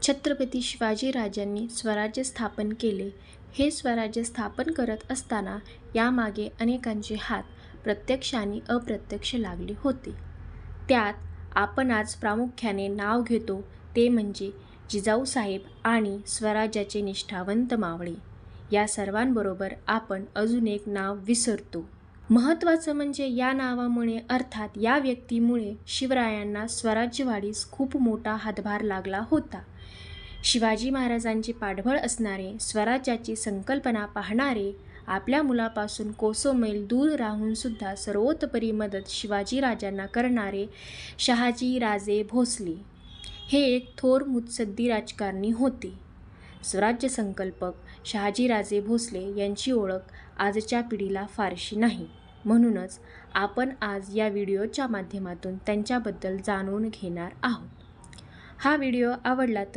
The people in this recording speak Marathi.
छत्रपती शिवाजीराजांनी स्वराज्य स्थापन केले. हे स्वराज्य स्थापन करत असताना यामागे अनेकांचे हात प्रत्यक्ष आणि अप्रत्यक्ष लागले होते. त्यात आपण आज प्रामुख्याने नाव घेतो ते म्हणजे जिजाऊसाहेब आणि स्वराज्याचे निष्ठावंत मावळे. या सर्वांबरोबर आपण अजून एक नाव विसरतो. महत्त्वाचं म्हणजे या नावामुळे अर्थात या व्यक्तीमुळे शिवरायांना स्वराज्यवाढीस खूप मोठा हातभार लागला होता. शिवाजी महाराजांचे पाठबळ असणारे, स्वराज्याची संकल्पना पाहणारे, आपल्या मुलापासून कोसो मैल दूर राहून सुद्धा सर्वतोपरी मदत शिवाजीराजांना करणारे शहाजीराजे भोसले हे एक थोर मुत्सद्दी राजकारणी होते. स्वराज्य संकल्पक शहाजीराजे भोसले यांची ओळख आजच्या पिढीला फारशी नाही. म्हणूनच आपण आज या व्हिडिओच्या माध्यमातून त्यांच्याबद्दल जाणून घेणार आहोत. हा व्हिडिओ आवडला तर